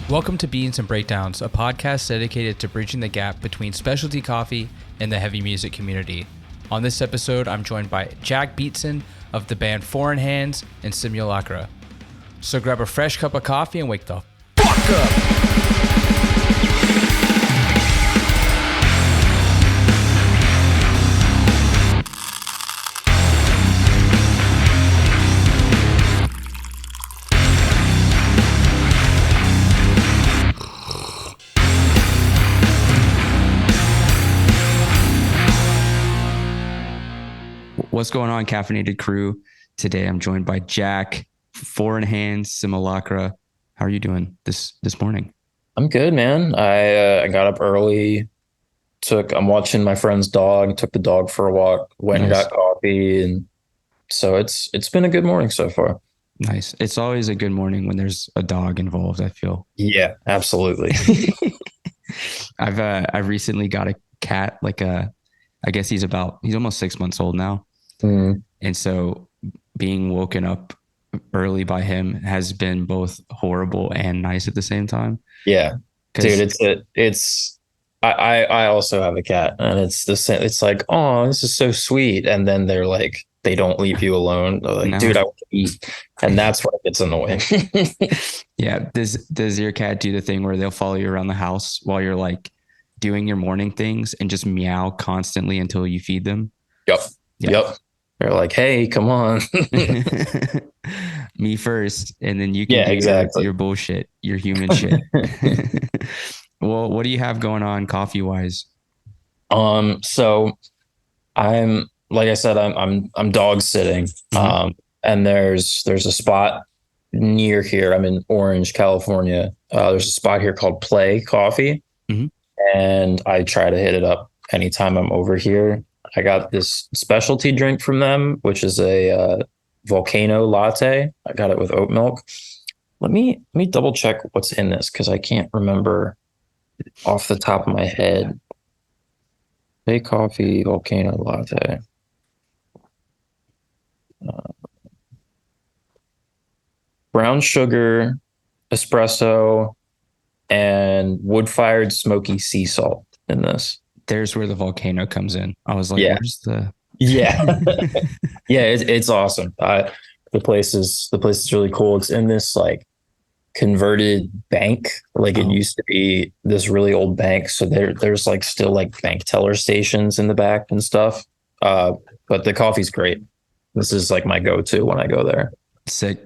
Welcome to Beans and Breakdowns, a podcast dedicated to bridging the gap between specialty coffee and the heavy music community. On this episode, I'm joined by Jack Beatson of the band Foreign Hands and Simulakra. So grab a fresh cup of coffee and wake the fuck up! What's going on, caffeinated crew? Today I'm joined by Jack, Foreign Hands, Simulakra. How are you doing this morning? I'm good, man. I got up early. I'm watching my friend's dog. Took the dog for a walk. Went and got coffee, and so it's been a good morning so far. Nice. It's always a good morning when there's a dog involved, I feel. Yeah, absolutely. I've recently got a cat. I guess he's almost 6 months old now. Mm. And so being woken up early by him has been both horrible and nice at the same time. Yeah, dude, I also have a cat, and it's the same. It's like, oh, this is so sweet. And then they're like, they don't leave you alone. They're like, no. Dude, I want to eat. And that's when it gets annoying. Yeah. Does your cat do the thing where they'll follow you around the house while you're like doing your morning things and just meow constantly until you feed them? Yep. They're like, hey, come on. Me first. And then you can do your bullshit, your human shit. Well, what do you have going on coffee wise? So I'm, like I said, I'm dog sitting. Mm-hmm. And there's a spot near here. I'm in Orange, California. There's a spot here called Play Coffee. Mm-hmm. And I try to hit it up anytime I'm over here. I got this specialty drink from them, which is a volcano latte. I got it with oat milk. Let me double check what's in this, because I can't remember off the top of my head. Play Coffee volcano latte. Brown sugar, espresso, and wood-fired smoky sea salt in this. There's where the volcano comes in. I was like, where's the... Yeah. Yeah, it's awesome. The place is really cool. It's in this like converted bank. Like it used to be this really old bank. So there's like still like bank teller stations in the back and stuff. But the coffee's great. This is like my go-to when I go there. Sick.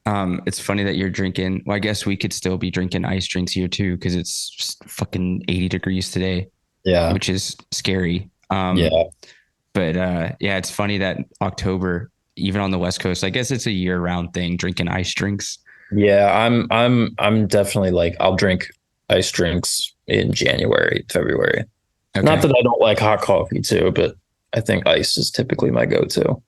It's funny that you're drinking. Well, I guess we could still be drinking ice drinks here too, because it's just fucking 80 degrees today. Yeah, which is scary. Yeah, but yeah, it's funny that October, even on the West Coast, I guess it's a year-round thing, drinking ice drinks. Yeah, I'm definitely like, I'll drink ice drinks in January, February. Okay. Not that I don't like hot coffee too, but I think ice is typically my go-to.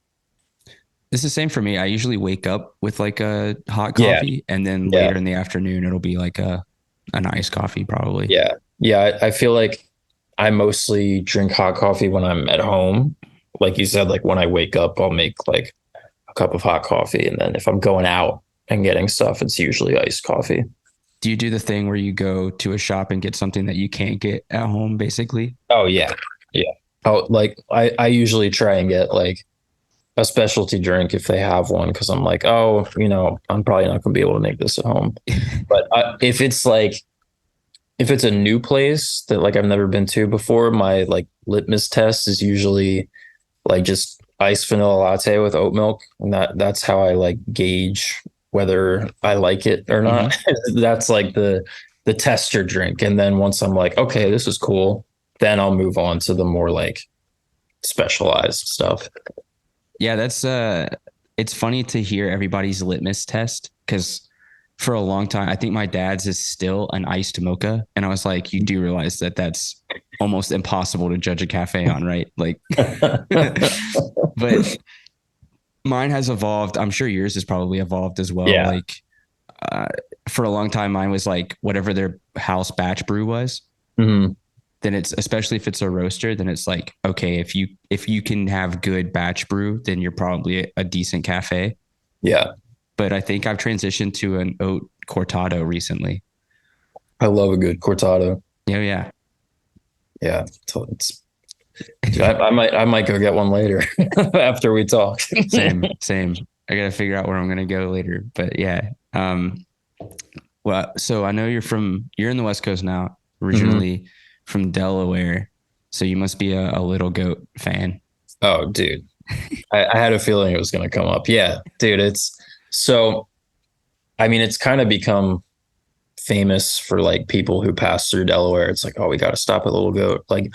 It's the same for me. I usually wake up with like a hot coffee, and then later in the afternoon, it'll be like an iced coffee probably. Yeah. I feel like I mostly drink hot coffee when I'm at home. Like you said, like when I wake up, I'll make like a cup of hot coffee. And then if I'm going out and getting stuff, it's usually iced coffee. Do you do the thing where you go to a shop and get something that you can't get at home, basically? Oh, yeah. Yeah. Oh, like I usually try and get like a specialty drink if they have one, because I'm like, oh, I'm probably not going to be able to make this at home. But if it's a new place that like I've never been to before, my like litmus test is usually like just iced vanilla latte with oat milk. And that's how I like gauge whether I like it or not. Mm-hmm. That's like the tester drink. And then once I'm like, okay, this is cool, then I'll move on to the more like specialized stuff. Yeah, that's it's funny to hear everybody's litmus test, because for a long time, I think my dad's is still an iced mocha. And I was like, you do realize that that's almost impossible to judge a cafe on, right? Like, but mine has evolved. I'm sure yours has probably evolved as well. Yeah. Like, for a long time, mine was like whatever their house batch brew was. Mm-hmm. Then it's, especially if it's a roaster, then it's like, okay, if you can have good batch brew, then you're probably a decent cafe. Yeah. But I think I've transitioned to an oat cortado recently. I love a good cortado. Yeah, yeah. Yeah. So dude, I might go get one later after we talk. Same, same. I gotta figure out where I'm gonna go later. But yeah. Well, so I know you're in the West Coast now, Mhm. originally from Delaware. So you must be a Little Goat fan. Oh, dude. I had a feeling it was going to come up. Yeah, dude. It's so, I mean, it's kind of become famous for like people who pass through Delaware. It's like, oh, we got to stop at Little Goat. Like,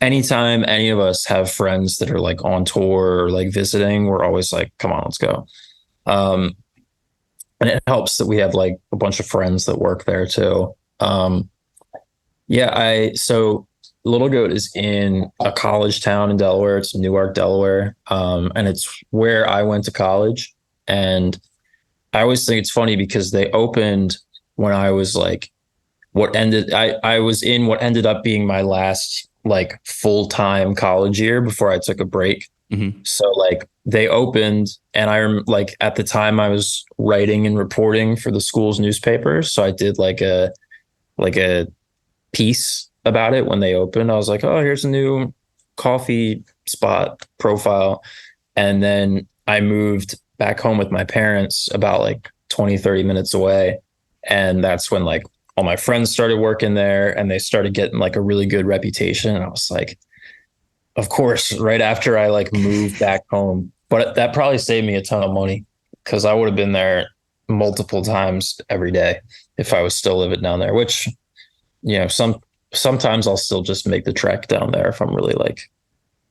anytime any of us have friends that are like on tour or like visiting, we're always like, come on, let's go. Um, and it helps that we have like a bunch of friends that work there too. Yeah, so Little Goat is in a college town in Delaware. It's Newark, Delaware, and it's where I went to college. And I always think it's funny because they opened when I was like I was in what ended up being my last like full-time college year before I took a break. Mm-hmm. So like they opened, and like at the time I was writing and reporting for the school's newspaper. So I did like a piece about it when they opened. I was like, oh, here's a new coffee spot profile. And then I moved back home with my parents about like 20, 30 minutes away. And that's when like all my friends started working there and they started getting like a really good reputation. And I was like, of course, right after I like moved back home. But that probably saved me a ton of money because I would have been there multiple times every day if I was still living down there, which, sometimes I'll still just make the trek down there if I'm really like,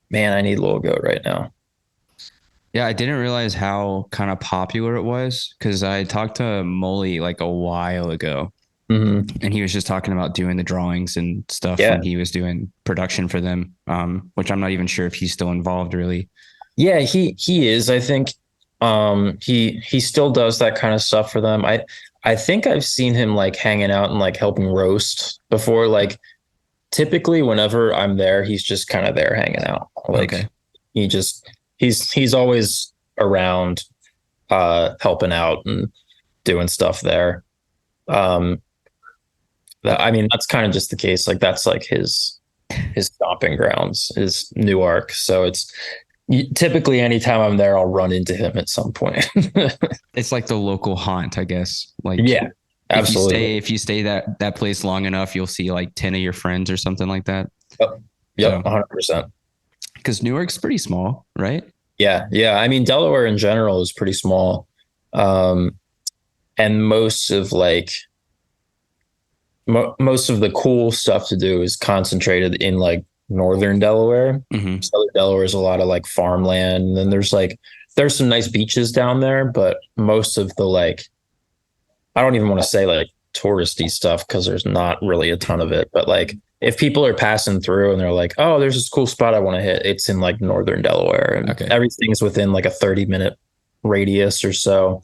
man, I need Little Goat right now. Yeah, I didn't realize how kind of popular it was because I talked to Molly like a while ago, and he was just talking about doing the drawings and stuff Yeah. when he was doing production for them, which I'm not even sure if he's still involved really. Yeah, he is. I think he still does that kind of stuff for them. I think I've seen him like hanging out and like helping roast before. Like typically whenever I'm there, he's just kind of there hanging out. Like Okay. he's always around helping out and doing stuff there. I mean, that's kind of just the case. Like that's like his stomping grounds is Newark. So it's typically anytime I'm there, I'll run into him at some point. It's like the local haunt, I guess. Like Yeah, absolutely. if you stay that place long enough, you'll see like 10 of your friends or something like that. Yep, 100%. Because Newark's pretty small, right? Yeah, yeah. I mean, Delaware in general is pretty small, and most of the cool stuff to do is concentrated in like northern Delaware. Mm-hmm. Southern Delaware is a lot of like farmland, and then there's some nice beaches down there, but most of the like, I don't even want to say like touristy stuff because there's not really a ton of it. But like if people are passing through and they're like, oh, there's this cool spot I want to hit, it's in like northern Delaware, and everything's within like a 30-minute radius or so.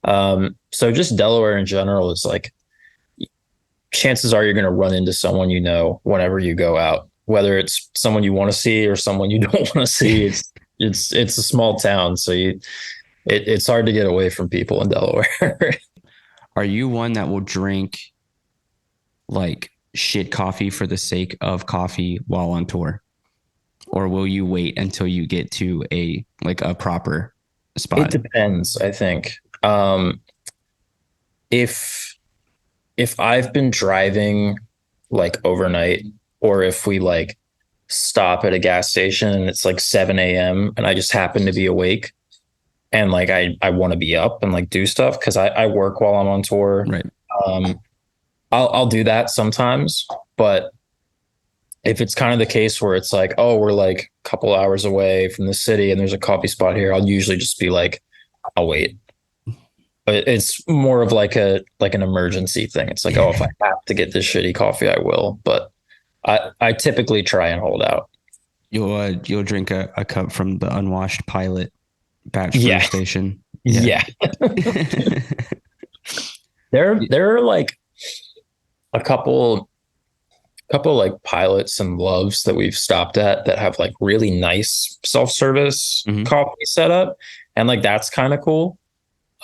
So just Delaware in general is like, chances are you're going to run into someone whenever you go out, whether it's someone you want to see or someone you don't want to see. It's a small town, so it's hard to get away from people in Delaware. Are you one that will drink like shit coffee for the sake of coffee while on tour? Or will you wait until you get to a proper spot? It depends, I think. If I've been driving like overnight, or if we like stop at a gas station and it's like 7 a.m. and I just happen to be awake and like I want to be up and like do stuff because I work while I'm on tour. Right. I'll do that sometimes, but if it's kind of the case where it's like, oh, we're like a couple hours away from the city and there's a coffee spot here, I'll usually just be like, I'll wait. But it's more of like an emergency thing. It's like, oh, if I have to get this shitty coffee, I will. But I typically try and hold out. You'll drink a cup from the unwashed Pilot batch station. Yeah. There are like a couple like Pilots and Loves that we've stopped at that have like really nice self-service coffee setup, and like that's kind of cool.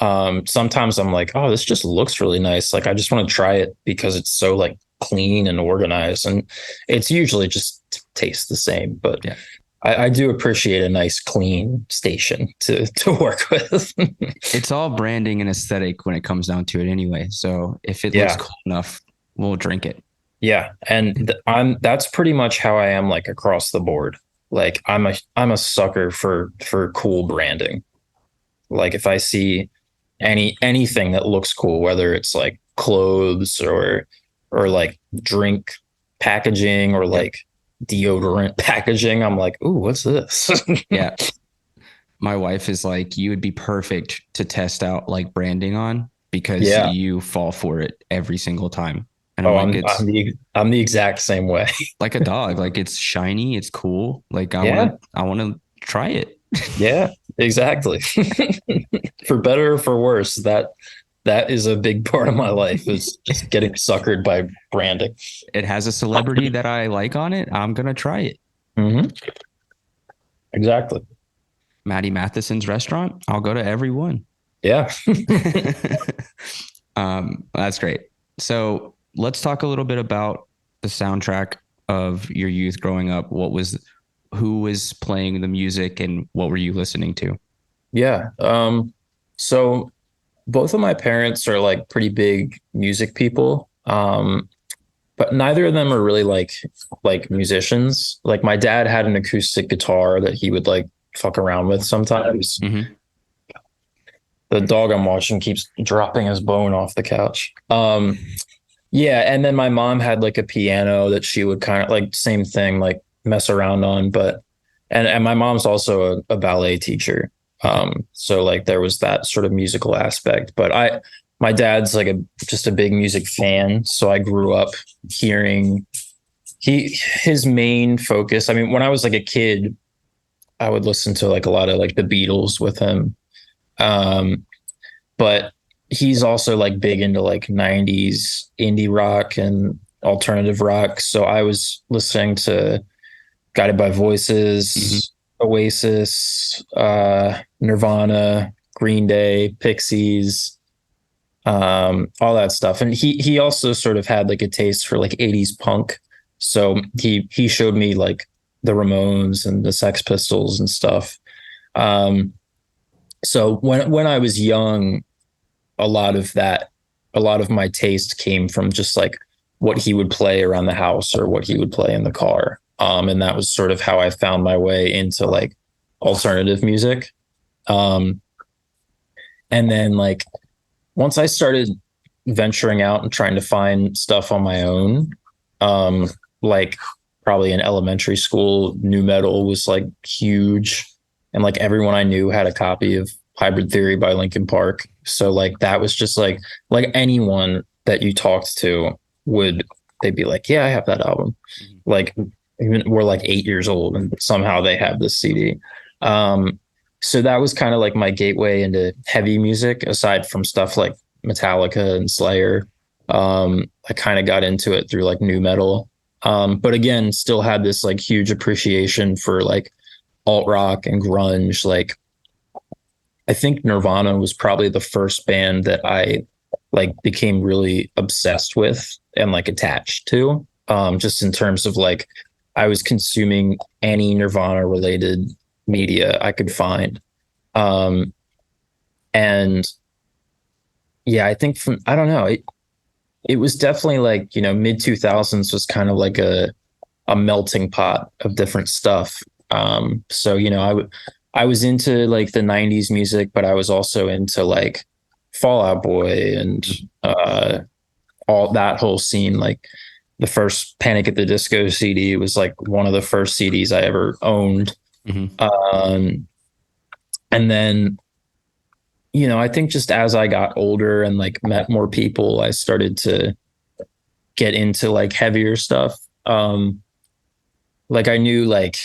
Sometimes I'm like, oh, this just looks really nice. Like I just want to try it because it's so like clean and organized, and it's usually just tastes the same. But Yeah. I do appreciate a nice clean station to work with. It's all branding and aesthetic when it comes down to it anyway. So if it Yeah. looks cool enough, we'll drink it. Yeah, and that's pretty much how I am like across the board. Like I'm a sucker for cool branding. Like if I see anything that looks cool, whether it's like clothes or like drink packaging or like deodorant packaging, I'm like, ooh, what's this? Yeah. My wife is like, you would be perfect to test out like branding on because Yeah. you fall for it every single time. And Oh, I'm like, I'm the exact same way. like a dog. Like it's shiny, it's cool. Like Yeah. I want to try it. Yeah, exactly. For better or for worse, that is a big part of my life, is just getting suckered by branding. It has a celebrity that I like on it. I'm gonna try it. Mm-hmm. Exactly. Maddie Matheson's restaurant. I'll go to every one. Yeah. That's great. So let's talk a little bit about the soundtrack of your youth growing up. Who was playing the music and what were you listening to? Yeah. So both of my parents are like pretty big music people. But neither of them are really like musicians. Like my dad had an acoustic guitar that he would like fuck around with sometimes. Mm-hmm. The dog I'm watching keeps dropping his bone off the couch. Yeah, and then my mom had like a piano that she would kind of like same thing, like mess around on. But and my mom's also a ballet teacher. So like there was that sort of musical aspect. But my dad's like just a big music fan. So I grew up hearing his main focus. I mean, when I was like a kid, I would listen to like a lot of like the Beatles with him. But he's also like big into like 90s indie rock and alternative rock. So I was listening to Guided by Voices, mm-hmm. Oasis, Nirvana, Green Day, Pixies, all that stuff. And he also sort of had like a taste for like 80s punk. So he showed me like the Ramones and the Sex Pistols and stuff. So when I was young, a lot of my taste came from just like what he would play around the house or what he would play in the car. And that was sort of how I found my way into like alternative music. And then like once I started venturing out and trying to find stuff on my own, like probably in elementary school, nu metal was like huge. And like everyone I knew had a copy of Hybrid Theory by Linkin Park. So like that was just like anyone that you talked to they'd be like, yeah, I have that album. Mm-hmm. Like even we're like 8 years old and somehow they have this CD. So that was kind of like my gateway into heavy music, aside from stuff like Metallica and Slayer. I kind of got into it through like nu metal. But again, still had this like huge appreciation for like alt rock and grunge. Like I think Nirvana was probably the first band that I like became really obsessed with and like attached to, just in terms of like I was consuming any Nirvana related media I could find. And yeah, I think I don't know, it was definitely like, you know, mid 2000s was kind of like a melting pot of different stuff. So, you know, I was into like the 90s music, but I was also into like Fall Out Boy and all that whole scene. Like the first Panic at the Disco CD was like one of the first CDs I ever owned. Mm-hmm. And then, you know, I think just as I got older and like met more people, I started to get into like heavier stuff. Like I knew like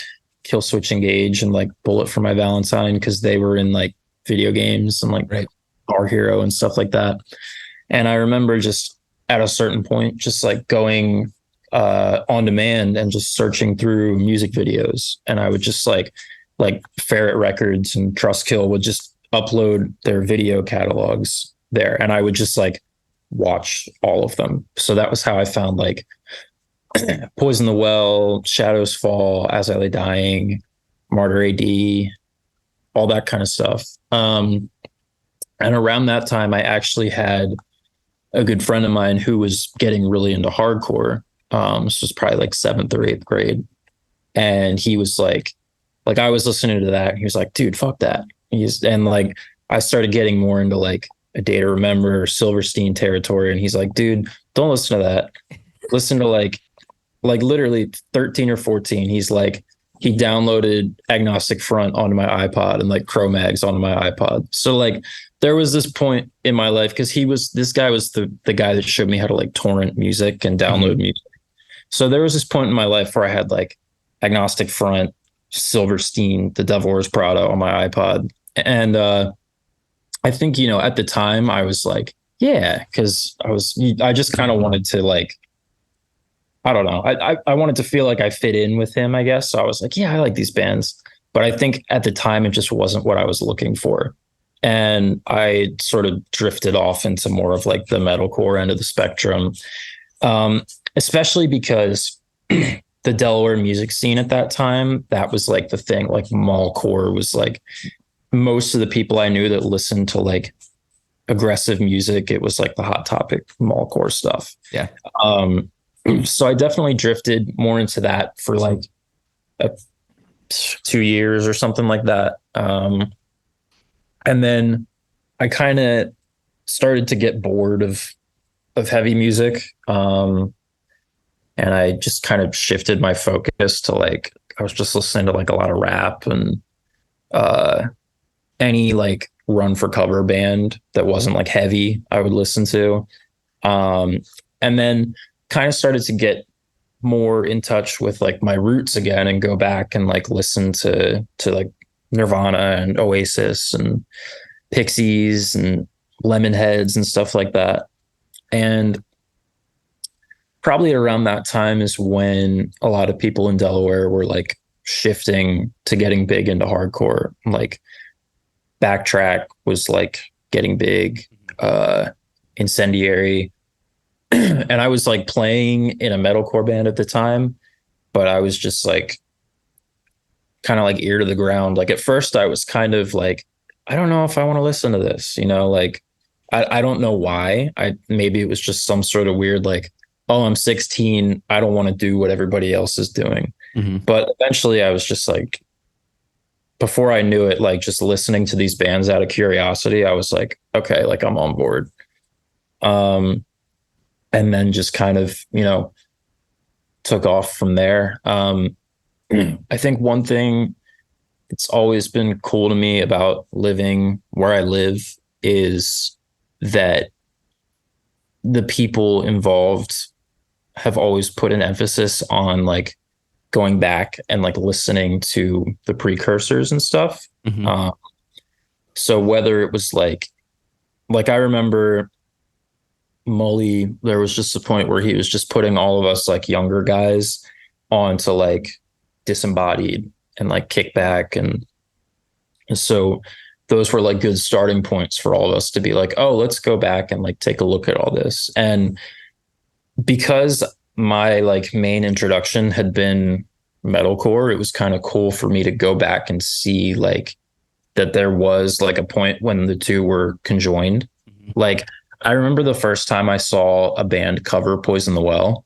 Kill Switch Engage and like Bullet for My Valentine because they were in like video games and like Guitar Hero and stuff like that. And I remember just at a certain point, just like going on demand and just searching through music videos. And I would just like Ferret Records and Trustkill would just upload their video catalogs there, and I would just like watch all of them. So that was how I found like Poison the Well, Shadows Fall, As I Lay Dying, Martyr AD, all that kind of stuff. And around that time, I actually had a good friend of mine who was getting really into hardcore. This was probably like 7th or 8th grade. And he was like I was listening to that. And he was like, dude, fuck that. And like, I started getting more into like A Day to Remember, Silverstein territory. And he's like, dude, don't listen to that. Listen to like literally 13 or 14. He's like, he downloaded Agnostic Front onto my iPod and like Cro-Mags onto my iPod. So like there was this point in my life, because this guy was the guy that showed me how to like torrent music and download music. So there was this point in my life where I had like Agnostic Front, Silverstein, The Devil Wears Prada on my iPod. And I think, you know, at the time I was like, yeah, because I just kind of wanted to like, I don't know. I wanted to feel like I fit in with him, I guess. So I was like, yeah, I like these bands. But I think at the time it just wasn't what I was looking for. And I sort of drifted off into more of like the metalcore end of the spectrum, especially because the Delaware music scene at that time, that was like the thing. Like mallcore was like most of the people I knew that listened to like aggressive music. It was like the hot topic mallcore stuff. Yeah. So I definitely drifted more into that for like 2 years or something like that. And then I kind of started to get bored of heavy music. And I just kind of shifted my focus to like, I was just listening to like a lot of rap and any like run for cover band that wasn't like heavy, I would listen to. And then kind of started to get more in touch with like my roots again and go back and like listen to like Nirvana and Oasis and Pixies and Lemonheads and stuff like that. And probably around that time is when a lot of people in Delaware were like shifting to getting big into hardcore. Like Backtrack was like getting big, Incendiary. And I was like playing in a metalcore band at the time, but I was just like kind of like ear to the ground. Like at first I was kind of like, I don't know if I want to listen to this, you know, like I don't know why. Maybe it was just some sort of weird, like, oh, I'm 16. I don't want to do what everybody else is doing. Mm-hmm. But eventually I was just like, before I knew it, like just listening to these bands out of curiosity, I was like, okay, like I'm on board. And then just kind of, you know, took off from there. I think one thing that's always been cool to me about living where I live is that the people involved have always put an emphasis on like going back and like listening to the precursors and stuff. Mm-hmm. So whether it was like I remember Mully, there was just a point where he was just putting all of us like younger guys onto like Disembodied and like Kickback. And so those were like good starting points for all of us to be like, oh, let's go back and like take a look at all this. And because my like main introduction had been metalcore, it was kind of cool for me to go back and see like that there was like a point when the two were conjoined. Mm-hmm. Like I remember the first time I saw a band cover Poison the Well,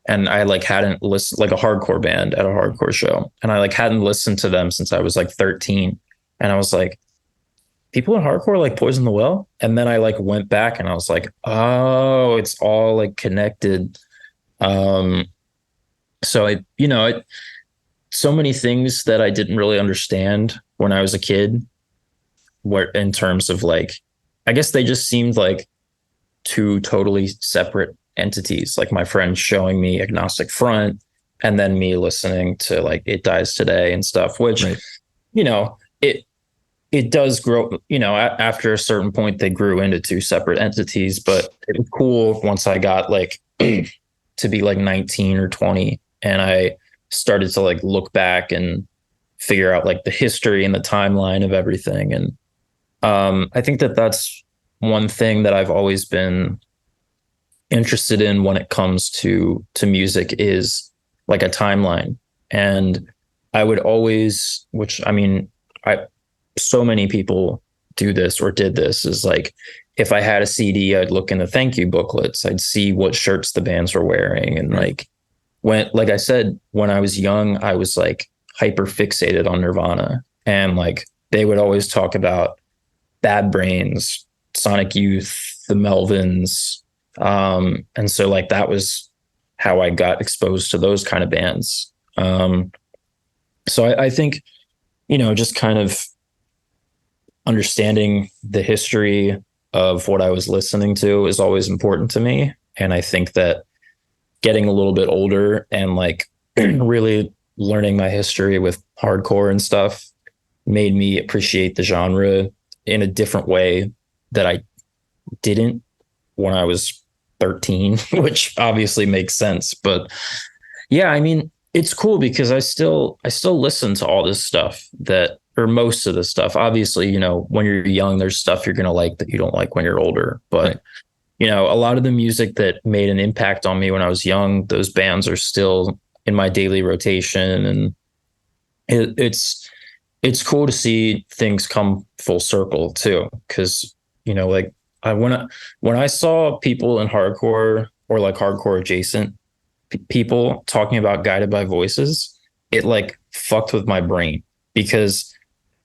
and I like hadn't listened, like a hardcore band at a hardcore show, and I like hadn't listened to them since I was like 13. And I was like, people in hardcore like Poison the Well? And then I like went back and I was like, oh, it's all like connected. So so many things that I didn't really understand when I was a kid were in terms of like, I guess they just seemed like two totally separate entities. Like my friend showing me Agnostic Front and then me listening to like It Dies Today and stuff, which, right. You know, it does grow, you know, after a certain point, they grew into two separate entities, but it was cool once I got like to be like 19 or 20. And I started to like look back and figure out like the history and the timeline of everything. And I think that that's one thing that I've always been interested in when it comes to music is like a timeline. And I would always, which I mean, I so many people do this or did this, is like if I had a CD, I'd look in the thank you booklets, I'd see what shirts the bands were wearing. And like when, like I said, when I was young, I was like hyper fixated on Nirvana, and like they would always talk about Bad Brains, Sonic Youth, the Melvins. And so like that was how I got exposed to those kind of bands. So I think, you know, just kind of understanding the history of what I was listening to is always important to me. And I think that getting a little bit older and like really learning my history with hardcore and stuff made me appreciate the genre in a different way that I didn't when I was 13, which obviously makes sense. But yeah, I mean, it's cool because I still listen to all this stuff that, or most of the stuff. Obviously, you know, when you're young, there's stuff you're going to like that you don't like when you're older. But, right. You know, a lot of the music that made an impact on me when I was young, those bands are still in my daily rotation. And it's cool to see things come full circle too. Cause, you know, like when I saw people in hardcore or like hardcore adjacent people talking about Guided by Voices, it like fucked with my brain, because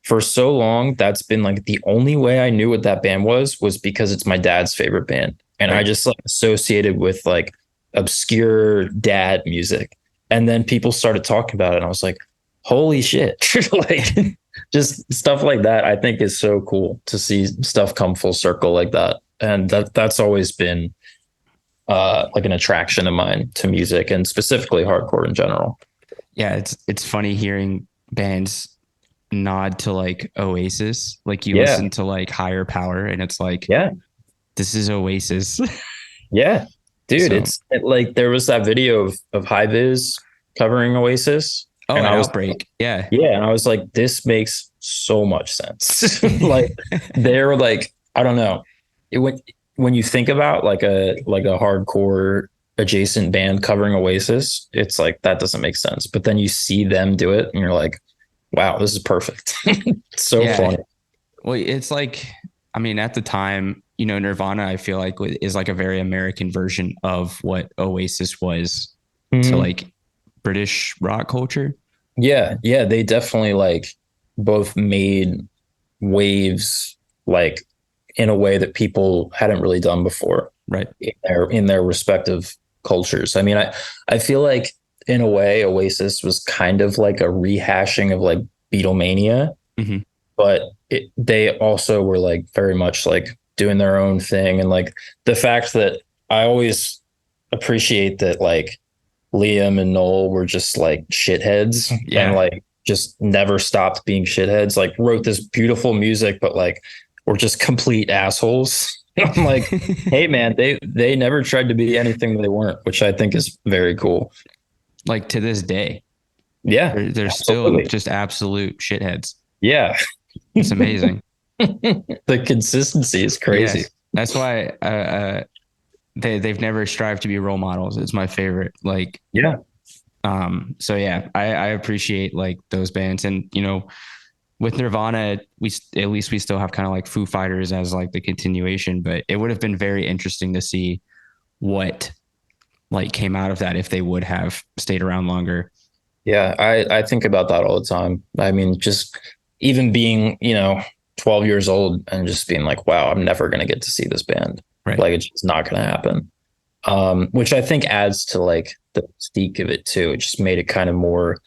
for so long that's been like the only way I knew what that band was because it's my dad's favorite band, and right. I just like associated with like obscure dad music, and then people started talking about it and I was like, holy shit. Like just stuff like that I think is so cool to see stuff come full circle like that, and that's always been like an attraction of mine to music, and specifically hardcore in general. Yeah, it's funny hearing bands nod to like Oasis. Like you listen to like Higher Power and it's like, yeah, this is Oasis. Yeah, dude, so, like there was that video of High Vis covering Oasis. Oh, and Outbreak. Like, yeah. And I was like, this makes so much sense. Like they're like, I don't know. When you think about like a hardcore adjacent band covering Oasis, it's like that doesn't make sense. But then you see them do it and you're like, wow, this is perfect. It's so funny. Well, it's like, I mean, at the time, you know, Nirvana, I feel like is like a very American version of what Oasis was to like British rock culture. Yeah. They definitely like both made waves like in a way that people hadn't really done before, right? In their respective cultures. I mean, I feel like in a way Oasis was kind of like a rehashing of like Beatlemania, but they also were like very much like doing their own thing. And like the fact that I always appreciate that like Liam and Noel were just like shitheads and like just never stopped being shitheads, like wrote this beautiful music, but like were just complete assholes. I'm like, hey man, they never tried to be anything they weren't, which I think is very cool. Like to this day. Yeah. They're still just absolute shitheads. Yeah. It's amazing. The consistency is crazy. Yes. That's why they've never strived to be role models. It's my favorite. Like, yeah. So yeah, I appreciate like those bands, and you know, with Nirvana, we still have kind of like Foo Fighters as like the continuation, but it would have been very interesting to see what like came out of that if they would have stayed around longer. Yeah, I think about that all the time. I mean, just even being, you know, 12 years old and just being like, wow, I'm never going to get to see this band. Right. Like it's just not going to happen. Which I think adds to like the mystique of it too. It just made it kind of more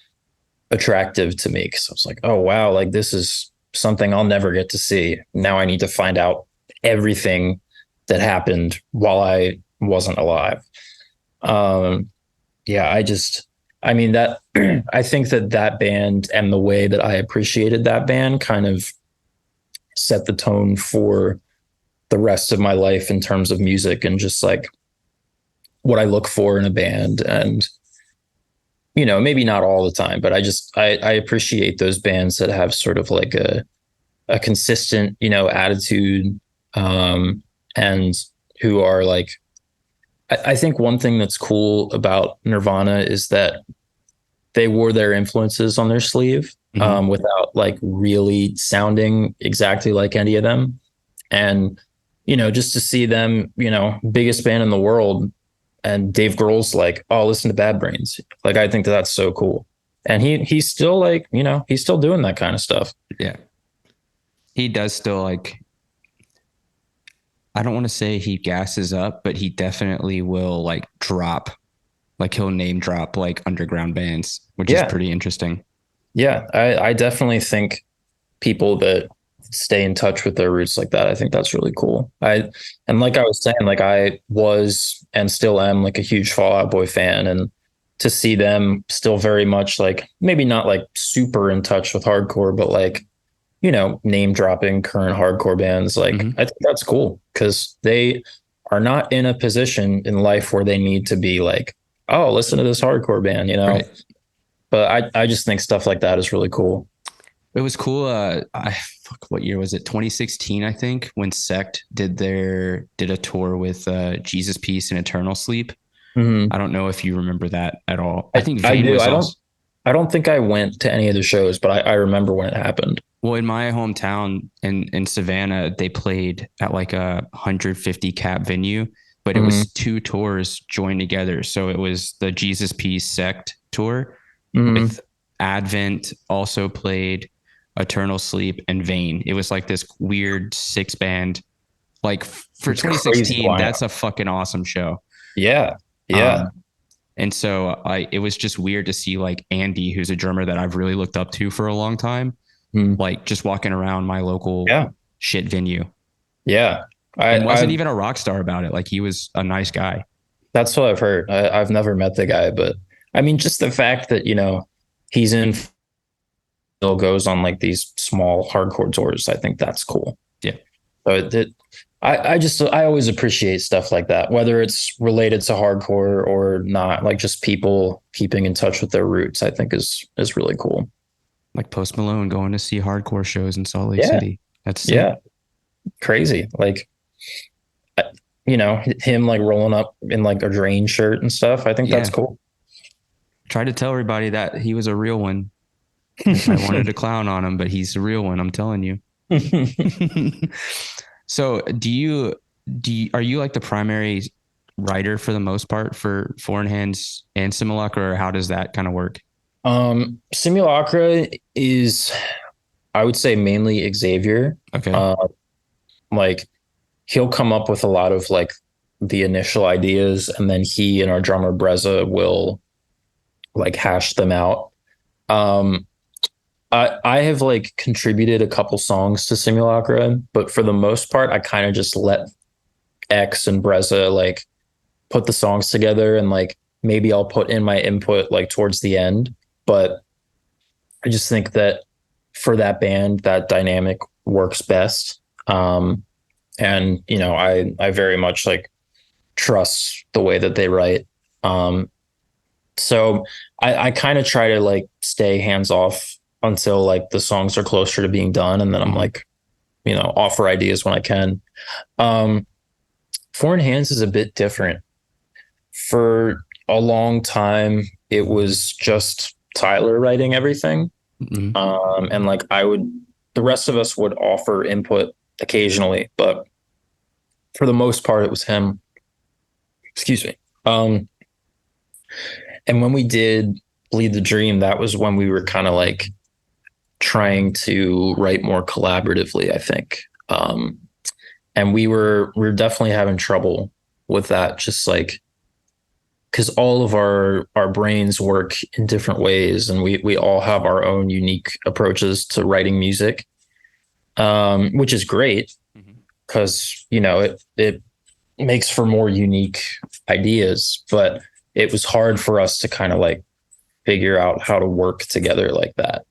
attractive to me, because I was like, oh wow, like this is something I'll never get to see. Now I need to find out everything that happened while I wasn't alive. I mean that I think that band and the way that I appreciated that band kind of set the tone for the rest of my life in terms of music and just like what I look for in a band. And you know, maybe not all the time, but I appreciate those bands that have sort of like a a consistent, attitude, and who are like, I think one thing that's cool about Nirvana is that they wore their influences on their sleeve, without like really sounding exactly like any of them. And, just to see them, biggest band in the world, and Dave Grohl's like, oh, listen to Bad Brains. Like, I think that's so cool. And he's still like, he's still doing that kind of stuff. Yeah. He does still like, I don't want to say he gasses up, but he definitely will like drop, like he'll name drop like underground bands, which is pretty interesting. Yeah. I definitely think people that stay in touch with their roots like that, I think that's really cool. And like I was saying, like I was and still am like a huge Fall Out Boy fan, and to see them still very much like, maybe not like super in touch with hardcore, but like, name dropping current hardcore bands, like I think that's cool, because they are not in a position in life where they need to be like, oh, listen to this hardcore band, Right. But I just think stuff like that is really cool. It was cool. What year was it? 2016, I think, when Sect did a tour with Jesus Peace and Eternal Sleep. I don't know if you remember that at all. I think Vane was also, I don't think I went to any of the shows, but I remember when it happened. Well, in my hometown in Savannah, they played at like a 150 cap venue, but it was 2 tours joined together. So it was the Jesus Peace Sect tour with Advent, also played Eternal Sleep, and Vane. It was like this weird 6-band. Like for 2016, that's a fucking awesome show. Yeah. And so it was just weird to see like Andy, who's a drummer that I've really looked up to for a long time, like just walking around my local shit venue. Yeah. And wasn't even a rock star about it. Like, he was a nice guy. That's what I've heard. I've never met the guy, but I mean, just the fact that, he's still goes on like these small hardcore tours, I think that's cool. Yeah. So I always appreciate stuff like that, whether it's related to hardcore or not, like just people keeping in touch with their roots, I think is really cool. Like Post Malone going to see hardcore shows in Salt Lake City. That's sick. Yeah. Crazy. Like, him like rolling up in like a Drain shirt and stuff. I think that's cool. Tried to tell everybody that he was a real one. I wanted to clown on him, but he's a real one. I'm telling you. So are you like the primary writer for the most part for Foreign Hands and Simulakra, or how does that kind of work? Simulakra is, I would say, mainly Xavier. Okay. Like he'll come up with a lot of like the initial ideas, and then he and our drummer Breza will like hash them out. I have like contributed a couple songs to Simulakra, but for the most part, I kind of just let X and Breza like put the songs together, and like maybe I'll put in my input like towards the end. But I just think that for that band, that dynamic works best. And I very much like trust the way that they write. So I kind of try to like stay hands off until like the songs are closer to being done. And then I'm like, offer ideas when I can. Foreign Hands is a bit different. For a long time, it was just Tyler writing everything. And like the rest of us would offer input occasionally, but for the most part, it was him. Excuse me. And when we did Bleed the Dream, that was when we were kind of like trying to write more collaboratively, I think. And we were definitely having trouble with that, just like, because all of our brains work in different ways, and we all have our own unique approaches to writing music, which is great because, it makes for more unique ideas, but it was hard for us to kind of like figure out how to work together like that.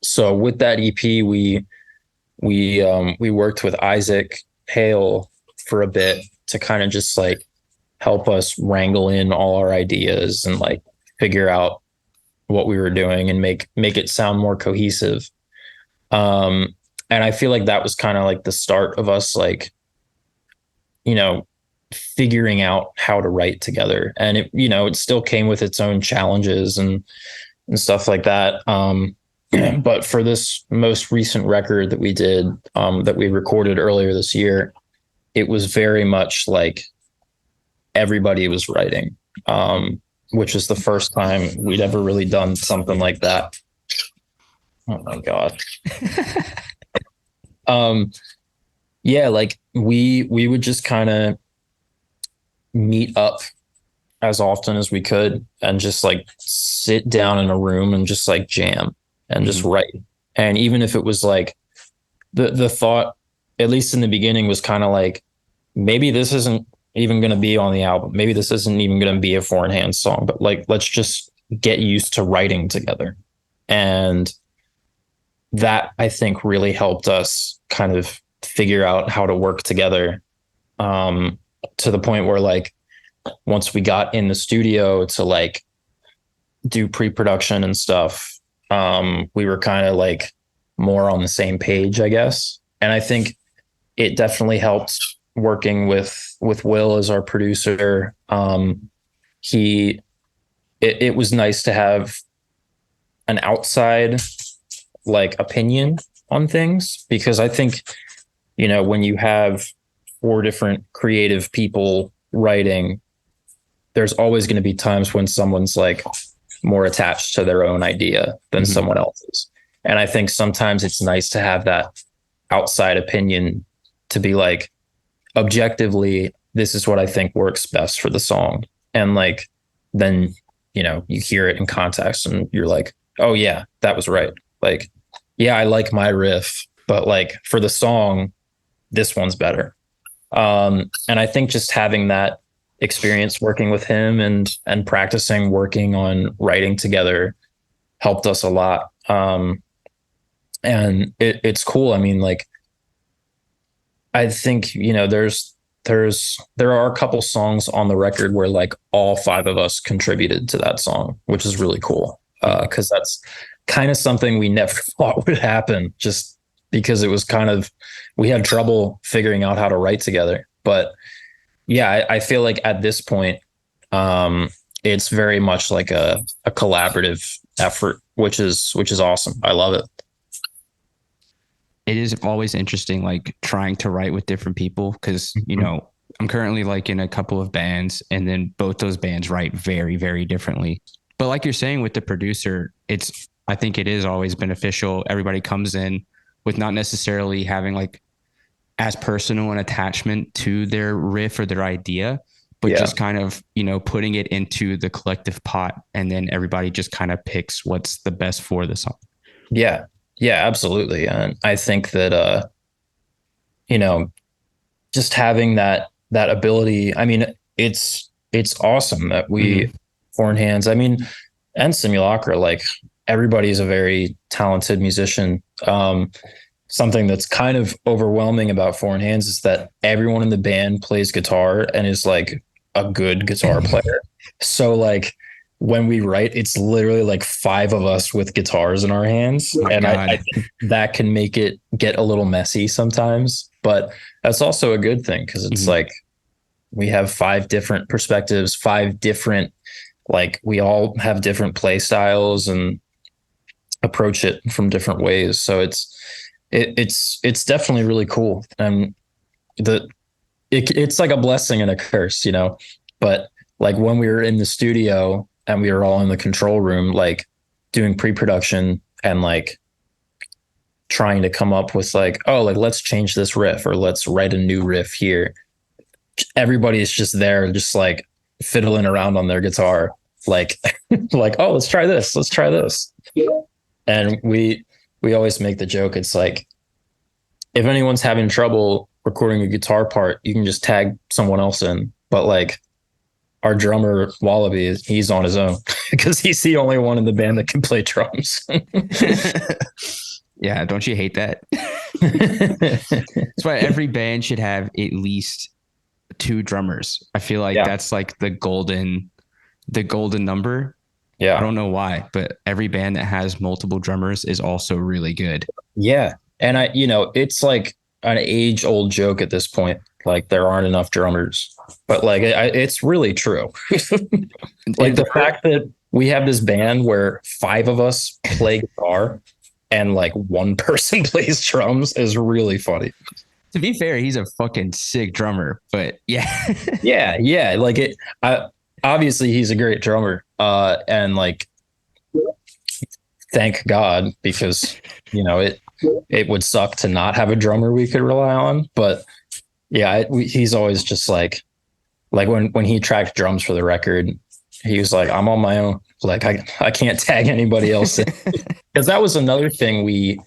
So with that EP, we worked with Isaac Hale for a bit to kind of just like help us wrangle in all our ideas and like figure out what we were doing and make it sound more cohesive. And I feel like that was kind of like the start of us, like, you know, figuring out how to write together. And it, you know, it still came with its own challenges and stuff like that. But for this most recent record that we did, that we recorded earlier this year, it was very much like everybody was writing, which is the first time we'd ever really done something like that. Oh my God. Yeah, like we would just kind of meet up as often as we could and just like sit down in a room and just like jam and just write. And even if it was like the thought, at least in the beginning, was kind of like, maybe this isn't even going to be on the album. Maybe this isn't even going to be a Foreign Hands song, but like, let's just get used to writing together. And that, I think, really helped us kind of figure out how to work together, to the point where, like, once we got in the studio to like do pre-production and stuff, we were kind of like more on the same page, I guess. And I think it definitely helped working with Will as our producer. It was nice to have an outside like opinion on things, because I think, you know, when you have 4 different creative people writing, there's always going to be times when someone's like more attached to their own idea than someone else's. And I think sometimes it's nice to have that outside opinion to be like, objectively, this is what I think works best for the song. And like, then, you know, you hear it in context and you're like, oh yeah, that was right. Like, yeah, I like my riff, but like for the song, this one's better. And I think just having that experience working with him and practicing working on writing together helped us a lot. And it's cool. I mean, like, I think, you know, there are a couple songs on the record where like all 5 of us contributed to that song, which is really cool. 'Cause that's kind of something we never thought would happen, just because it was kind of, we had trouble figuring out how to write together. But yeah, I feel like at this point, it's very much like a collaborative effort, which is awesome. I love it. It is always interesting, like trying to write with different people, because, you know, I'm currently like in a couple of bands, and then both those bands write very, very differently. But like you're saying with the producer, I think it is always beneficial. Everybody comes in with not necessarily having like as personal an attachment to their riff or their idea, but just kind of, you know, putting it into the collective pot, and then everybody just kind of picks what's the best for the song. Yeah. Yeah, absolutely. And I think that, you know, just having that ability, I mean, it's awesome that we, Foreign Hands, I mean, and Simulakra, like, everybody's a very talented musician. Something that's kind of overwhelming about Foreign Hands is that everyone in the band plays guitar and is like a good guitar player. So like when we write, it's literally like 5 of us with guitars in our hands. Oh, and I think that can make it get a little messy sometimes, but that's also a good thing, because it's like we have 5 different perspectives, 5 different, like, we all have different play styles and approach it from different ways. So it's definitely really cool. And it's like a blessing and a curse, you know, but like when we were in the studio and we were all in the control room, like doing pre-production and like trying to come up with like, oh, like, let's change this riff or let's write a new riff here. Everybody's just there, just like fiddling around on their guitar, like, like, oh, let's try this. Let's try this. And we always make the joke. It's like, if anyone's having trouble recording a guitar part, you can just tag someone else in. But like our drummer Wallaby, he's on his own because he's the only one in the band that can play drums. Yeah. Don't you hate that? That's why every band should have at least 2 drummers. I feel like that's like the golden number. Yeah. I don't know why, but every band that has multiple drummers is also really good. Yeah. And it's like an age old joke at this point. Like there aren't enough drummers, but like it's really true. Like the fact that we have this band where 5 of us play guitar and like 1 person plays drums is really funny. To be fair, he's a fucking sick drummer, but yeah. Yeah. Like obviously he's a great drummer. And like, thank God, because it would suck to not have a drummer we could rely on. But yeah, he's always just like when he tracked drums for the record, he was like, I'm on my own. Like I can't tag anybody else in. Because that was another thing we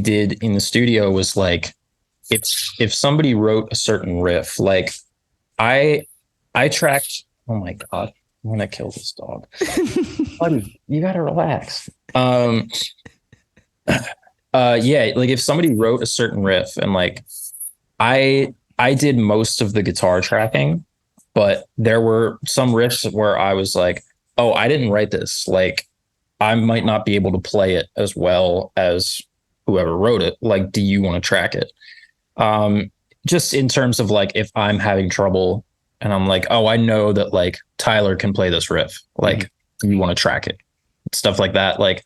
did in the studio was like, if somebody wrote a certain riff, like I tracked, oh my God, I'm gonna kill this dog. Buddy, you gotta relax. Yeah, like if somebody wrote a certain riff and like I did most of the guitar tracking, but there were some riffs where I was like, oh, I didn't write this. Like I might not be able to play it as well as whoever wrote it. Like, do you want to track it? Just in terms of like if I'm having trouble and I'm like, oh, I know that like Tyler can play this riff. Like, you want to track it, stuff like that. Like,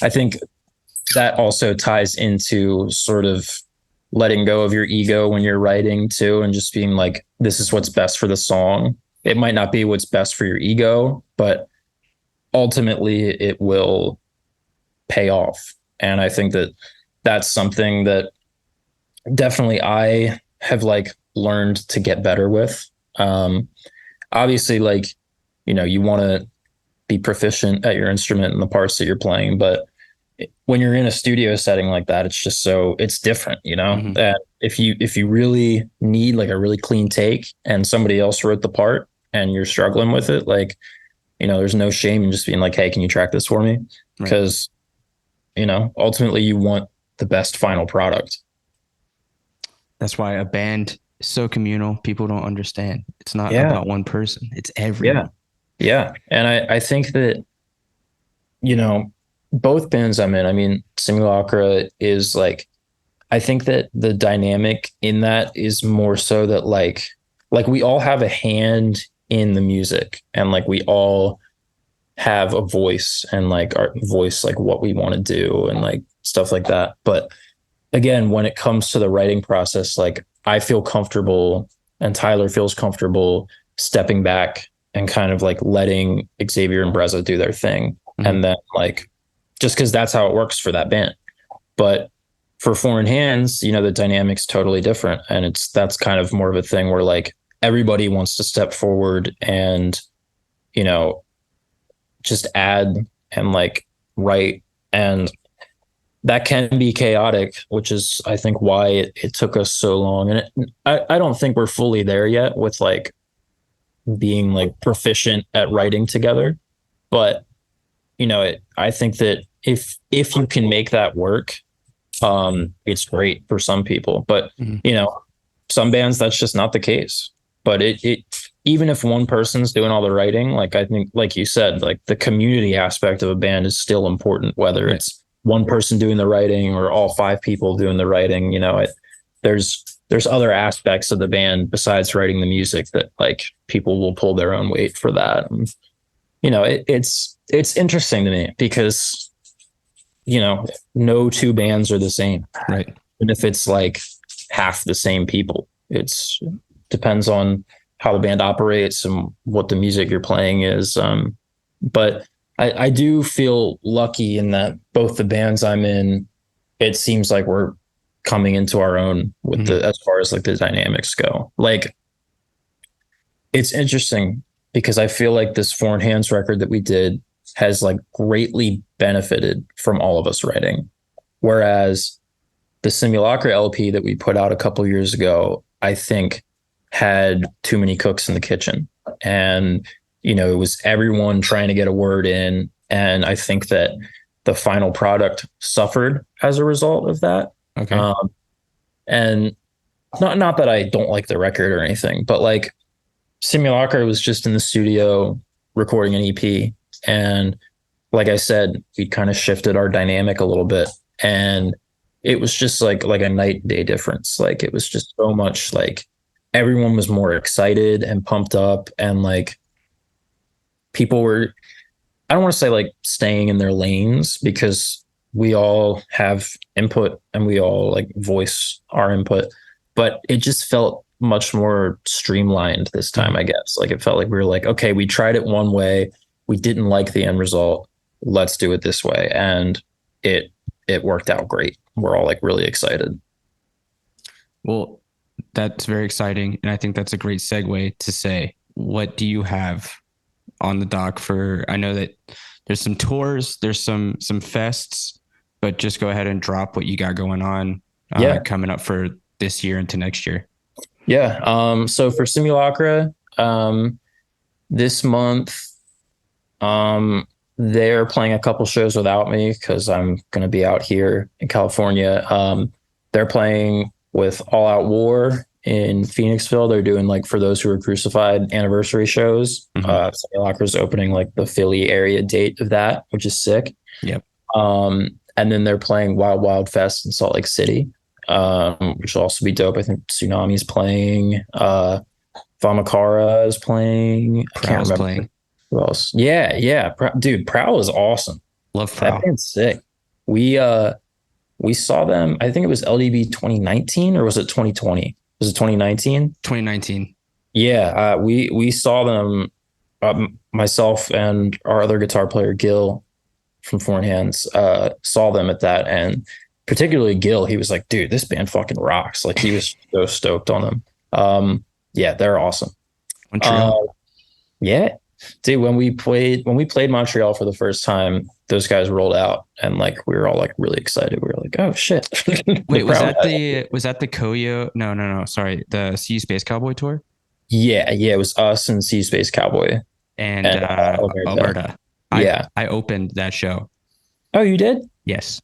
I think that also ties into sort of letting go of your ego when you're writing too, and just being like, this is what's best for the song. It might not be what's best for your ego, but ultimately it will pay off. And I think that that's something that definitely I have like learned to get better with. Obviously, like, you want to be proficient at your instrument and the parts that you're playing, but when you're in a studio setting like that, it's just it's different, that if you really need like a really clean take and somebody else wrote the part and you're struggling with it, like, there's no shame in just being like, hey, can you track this for me? Because, ultimately you want the best final product. That's why a band is so communal. People don't understand. It's not about one person. It's everyone. Yeah. And I think that, both bands I'm in, I mean, Simulakra is like, I think that the dynamic in that is more so that like we all have a hand in the music and like we all have a voice and like our voice, like what we want to do and like stuff like that. But again, when it comes to the writing process, like I feel comfortable and Tyler feels comfortable stepping back and kind of like letting Xavier and Breza do their thing. And then like, just because that's how it works for that band. But for Foreign Hands, the dynamic's totally different. And that's kind of more of a thing where like everybody wants to step forward and, just add and like write. And that can be chaotic, which is, I think, why it took us so long. And I don't think we're fully there yet with like being like proficient at writing together. But, I think that if you can make that work, it's great for some people. But, some bands, that's just not the case. But it even if one person's doing all the writing, like I think, like you said, like the community aspect of a band is still important, whether it's one person doing the writing or all 5 people doing the writing. There's other aspects of the band besides writing the music that like people will pull their own weight for that. And, it's interesting to me because, no 2 bands are the same. Right. And if it's like half the same people, depends on how the band operates and what the music you're playing is. But I do feel lucky in that both the bands I'm in, it seems like we're coming into our own with as far as like the dynamics go. Like, it's interesting because I feel like this Foreign Hands record that we did has like greatly benefited from all of us writing. Whereas the Simulakra LP that we put out a couple years ago, I think had too many cooks in the kitchen. And, it was everyone trying to get a word in. And I think that the final product suffered as a result of that. Okay. And not that I don't like the record or anything, but like Simulakra was just in the studio recording an EP. And like I said, we kind of shifted our dynamic a little bit. And it was just like a night and day difference. Like it was just so much like everyone was more excited and pumped up, and like people were, I don't want to say like staying in their lanes, because we all have input and we all like voice our input, but it just felt much more streamlined this time, I guess. Like it felt like we were like, okay, we tried it one way, we didn't like the end result, let's do it this way. And it worked out great. We're all like really excited. Well, that's very exciting. And I think that's a great segue to say, what do you have on the dock for, I know that there's some tours, there's some fests, but just go ahead and drop what you got going on coming up for this year into next year. Yeah. So for Simulakra, this month, they're playing a couple shows without me because I'm going to be out here in California. They're playing with All Out War in Phoenixville. They're doing like For Those Who Were Crucified anniversary shows. Simulakra's opening like the Philly area date of that, which is sick. Yep. And then they're playing Wild Wild Fest in Salt Lake City, which will also be dope. I think Tsunami's playing. Vamakara is playing. I can't remember playing. who else. Yeah. Dude, Prowl is awesome. Love Prowl. That band's sick. We saw them, I think it was LDB 2019, or was it 2020? Was it 2019? 2019. Yeah, we saw them, myself and our other guitar player, Gil, from Foreign Hands, saw them at that. And particularly Gil, he was like, dude, this band fucking rocks. Like he was so stoked on them. Yeah, they're awesome. Montreal. Yeah. Dude, when we played Montreal for the first time, those guys rolled out, and like we were all like really excited. We were like, "Oh shit!" Wait, was that the Koyo? No. Sorry, the Sea Space Cowboy tour. Yeah, it was us and Sea Space Cowboy and Alberta. Yeah, I opened that show. Oh, you did? Yes,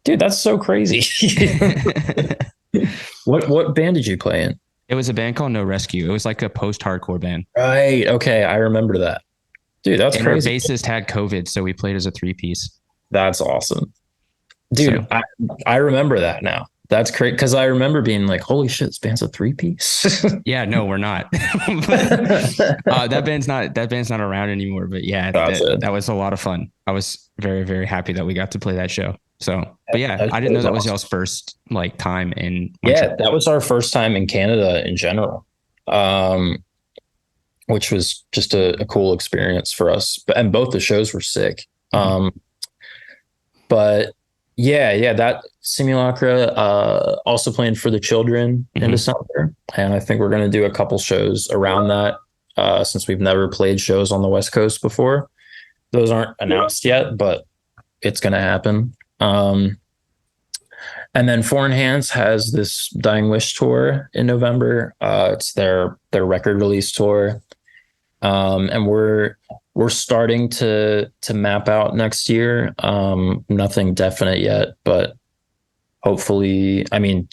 dude, that's so crazy. What band did you play in? It was a band called No Rescue. It was like a post-hardcore band. Right. Okay, I remember that. Dude, that's crazy. Our bassist had COVID, so we played as a 3-piece. That's awesome. Dude, so, I remember that now. That's great, because I remember being like, holy shit, this band's a 3-piece. Yeah, no, we're not. That band's not around anymore. But yeah, that was a lot of fun. I was very, very happy that we got to play that show. So, but yeah, I didn't know that was y'all's first like time in Montreal. Yeah, that was our first time in Canada in general, which was just a cool experience for us. And both the shows were sick. But yeah, that Simulakra also playing For the Children in December, and I think we're going to do a couple shows around that since we've never played shows on the West Coast before. Those aren't announced yet, but it's going to happen. And then Foreign Hands has this Dying Wish tour in November. It's their record release tour. And we're starting to map out next year. Nothing definite yet, but hopefully,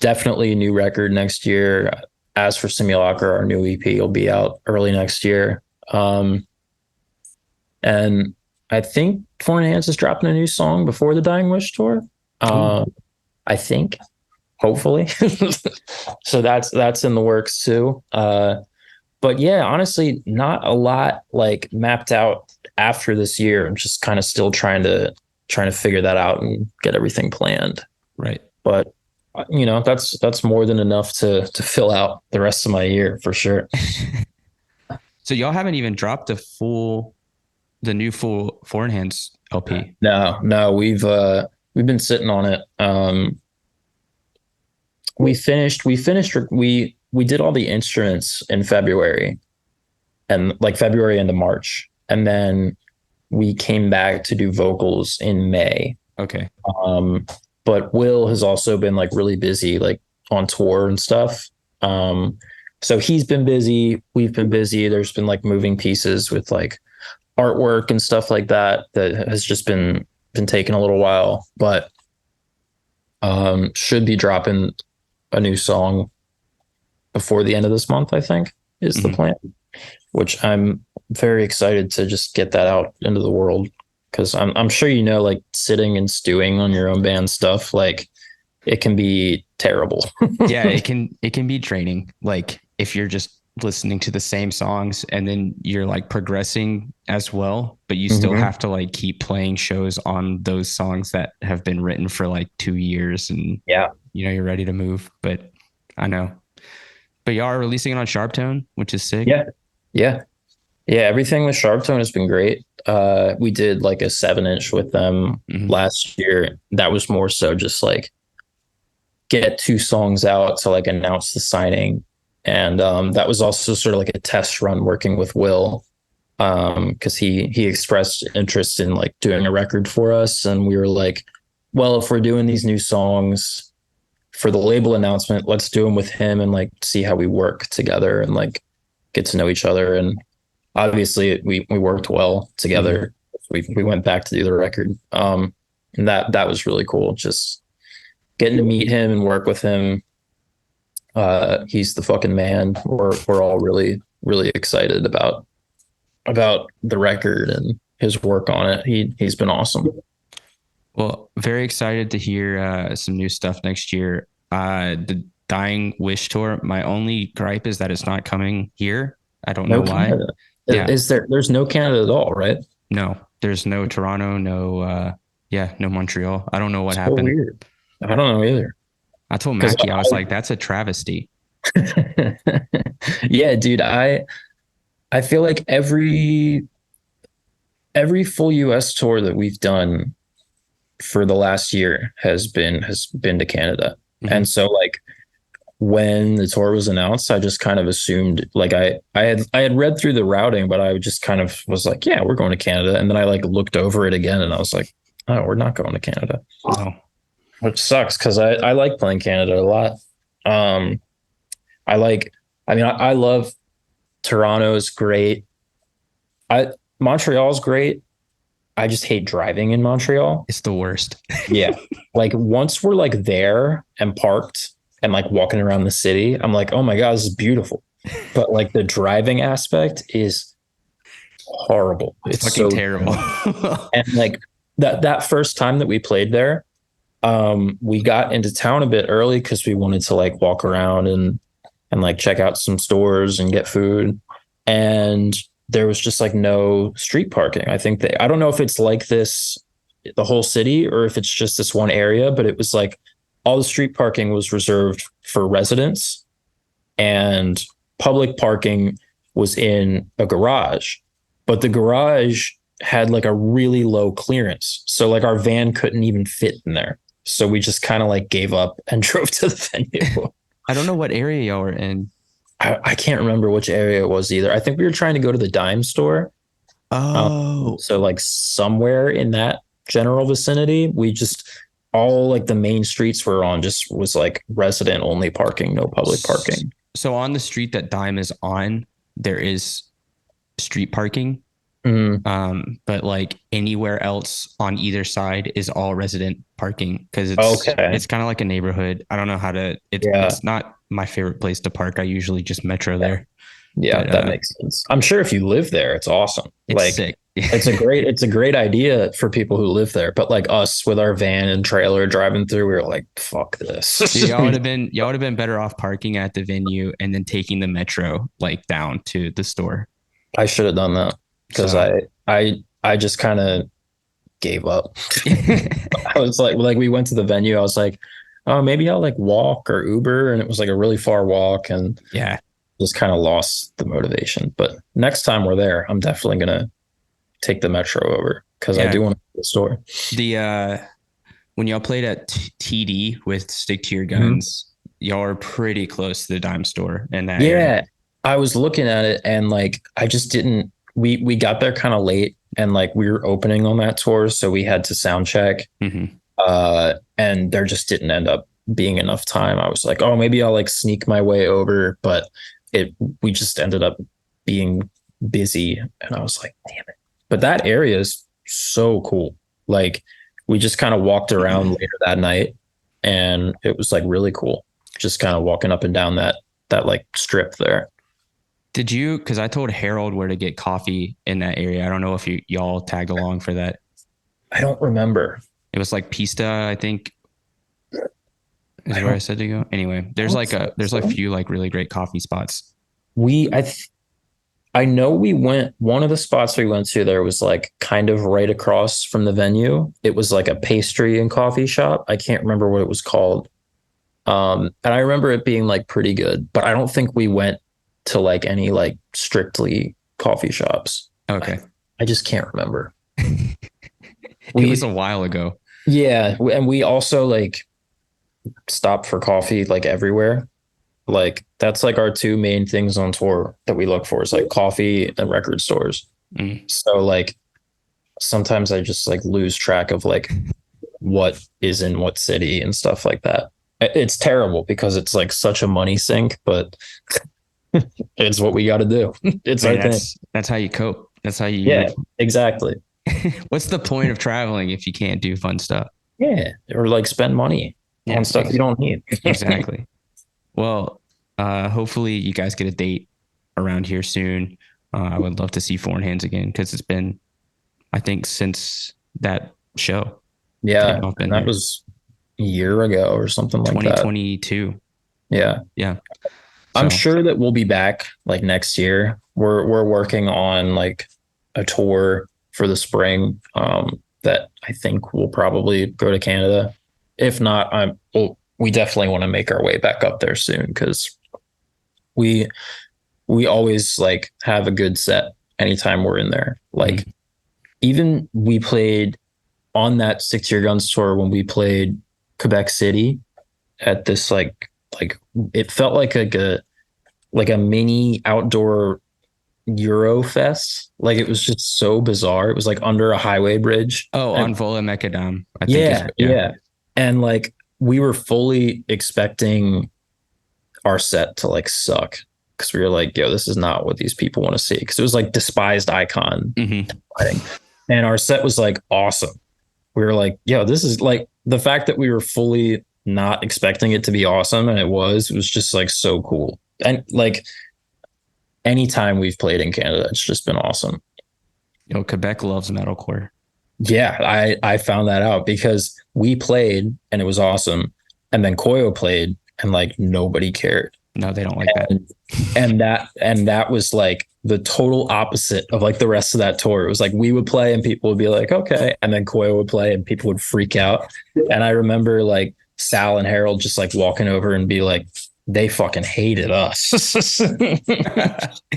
definitely a new record next year. As for Simulakra, our new EP will be out early next year. And I think Foreign Hands is dropping a new song before the Dying Wish tour. I think, hopefully. So that's in the works too. But yeah, honestly, not a lot like mapped out after this year. I'm just kind of still trying to figure that out and get everything planned. Right. But that's more than enough to fill out the rest of my year for sure. So y'all haven't even dropped the new full Foreign Hands LP. No, we've been sitting on it. We did all the instruments in February, and like February into March, and then we came back to do vocals in May. Okay. But Will has also been like really busy, like on tour and stuff. So he's been busy. We've been busy. There's been like moving pieces with like artwork and stuff like that has just been taking a little while, but should be dropping a new song before the end of this month, I think is the plan, which I'm very excited to just get that out into the world. Cause I'm sure, like sitting and stewing on your own band stuff, like it can be terrible. Yeah, it can be draining. Like if you're just listening to the same songs and then you're like progressing as well, but you still have to like keep playing shows on those songs that have been written for like 2 years, and Yeah. you're ready to move. But I know. But y'all are releasing it on Sharptone, which is sick. Yeah. Yeah. Yeah. Everything with Sharptone has been great. We did like a 7-inch with them last year. That was more so just like get 2 songs out to like announce the signing. And that was also sort of like a test run working with Will, because he expressed interest in like doing a record for us. And we were like, well, if we're doing these new songs for the label announcement, let's do them with him and like see how we work together and like get to know each other. And obviously we worked well together. We went back to do the record. And that was really cool. Just getting to meet him and work with him. He's the fucking man. We're all really, really excited about the record and his work on it. He's been awesome. Well, very excited to hear some new stuff next year. The Dying Wish tour. My only gripe is that it's not coming here. I don't know why. Canada. Yeah. There's no Canada at all, right? No, there's no Toronto, no Montreal. I don't know what happened. Weird. I don't know either. I told Mackie, I was like, that's a travesty. Yeah, dude. I feel like every full US tour that we've done for the last year has been to Canada. And so like when the tour was announced, I just kind of assumed like I had read through the routing, but I just kind of was like, yeah, we're going to Canada. And then I like looked over it again and I was like, oh, we're not going to Canada. Oh. Which sucks because I like playing Canada a lot. I love Toronto's great. Montreal's great. I just hate driving in Montreal. It's the worst. Yeah. Like once we're like there and parked and like walking around the city, I'm like, oh my God, this is beautiful. But like the driving aspect is horrible. It's fucking so terrible. And like that first time that we played there, we got into town a bit early because we wanted to like walk around and like check out some stores and get food. And there was just like no street parking. I don't know if it's like this, the whole city, or if it's just this one area, but it was like all the street parking was reserved for residents and public parking was in a garage, but the garage had like a really low clearance. So like our van couldn't even fit in there. So we just kind of like gave up and drove to the venue. I don't know what area y'all were in. I can't remember which area it was either. I think we were trying to go to the dime store. Oh. So like somewhere in that general vicinity, we just all like the main streets we're on just was like resident only parking, no public parking. So on the street that Dime is on, there is street parking. But like anywhere else on either side is all resident parking because it's kind of like a neighborhood. I don't know how to. It's not my favorite place to park. I usually just metro there. Yeah, but, that makes sense. I'm sure if you live there, it's awesome. It's like sick. it's a great idea for people who live there. But like us with our van and trailer driving through, we were like, fuck this. Dude, y'all would have been better off parking at the venue and then taking the metro like down to the store. I should have done that. Because I just kind of gave up. I was like we went to the venue. I was like, oh, maybe I'll like walk or Uber. And it was like a really far walk and just kind of lost the motivation. But next time we're there, I'm definitely going to take the metro over because I do want to go to the store. When y'all played at TD with Stick to Your Guns, y'all are pretty close to the dime store in that area. I was looking at it and like, I just didn't, we got there kind of late and like we were opening on that tour. So we had to sound check and there just didn't end up being enough time. I was like, oh, maybe I'll like sneak my way over, but we just ended up being busy and I was like, damn it. But that area is so cool. Like we just kind of walked around later that night and it was like really cool. Just kind of walking up and down that like strip there. Did you, because I told Harold where to get coffee in that area. I don't know if y'all tagged along for that. I don't remember. It was like Pista, I think. is where I said to go. Anyway, there's like a few like really great coffee spots. I know we went, one of the spots we went to there was like kind of right across from the venue. It was like a pastry and coffee shop. I can't remember what it was called. And I remember it being like pretty good, but I don't think we went to like any like strictly coffee shops. Okay. I just can't remember. It was a while ago. Yeah. And we also like stopped for coffee like everywhere. Like that's like our two main things on tour that we look for is like coffee and record stores. So like sometimes I just like lose track of like what is in what city and stuff like that. It's terrible because it's like such a money sink, but it's what we got to do. It's our thing. That's how you cope. That's how you. Yeah, exactly. What's the point of traveling if you can't do fun stuff? Yeah, or like spend money on stuff you don't need. Exactly. Well, hopefully you guys get a date around here soon. I would love to see Foreign Hands again because it's been, I think, since that show. Yeah, that was a year ago or something like 2022. That. Yeah. Yeah. I'm sure that we'll be back like next year. We're working on like a tour for the spring that I think we'll probably go to Canada. If not, we definitely want to make our way back up there soon because we always like have a good set anytime we're in there. Like even we played on that 6 Year Guns tour when we played Quebec City at this like it felt like a mini outdoor Eurofest. Like it was just so bizarre. It was like under a highway bridge. Oh, on Vola Macadam. I think yeah. And like we were fully expecting our set to like suck because we were like, yo, this is not what these people want to see. Because it was like Despised Icon. And our set was like awesome. We were like, yo, this is like the fact that we were fully not expecting it to be awesome, and it was just like so cool. And like anytime we've played in Canada, it's just been awesome. You know, Quebec loves metalcore. Yeah, I found that out because we played and it was awesome, and then Koyo played and like nobody cared. No, they don't like that. And that was like the total opposite of like the rest of that tour. It was like we would play and people would be like, okay, and then Koyo would play and people would freak out. And I remember like Sal and Harold just like walking over and be like, they fucking hated us.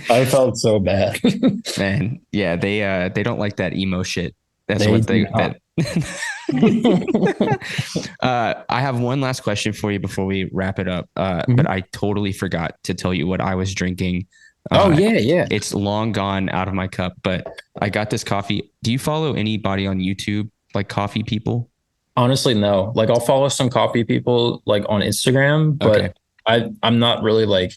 I felt so bad. Man, yeah, they don't like that emo shit. That's what they I have one last question for you before we wrap it up. But I totally forgot to tell you what I was drinking. Yeah. It's long gone out of my cup, but I got this coffee. Do you follow anybody on YouTube, like coffee people? Honestly, no. Like I'll follow some coffee people like on Instagram, but I'm not really like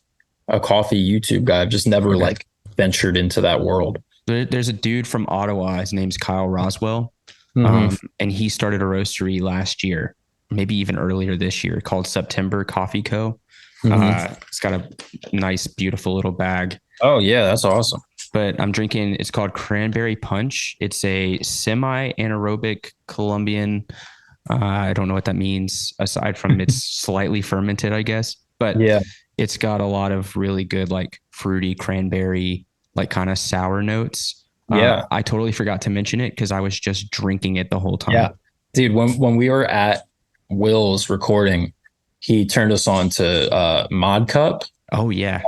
a coffee YouTube guy. I've just never like ventured into that world. There's a dude from Ottawa. His name's Kyle Roswell. And he started a roastery last year, maybe even earlier this year, called September Coffee Co. It's got a nice, beautiful little bag. Oh yeah, that's awesome. But I'm drinking, it's called Cranberry Punch. It's a semi-anaerobic Colombian. I don't know what that means aside from it's slightly fermented, I guess. But yeah, it's got a lot of really good, like fruity cranberry, like kind of sour notes. Yeah. I totally forgot to mention it because I was just drinking it the whole time. Yeah. Dude, when we were at Will's recording, he turned us on to Mod Cup. Oh yeah.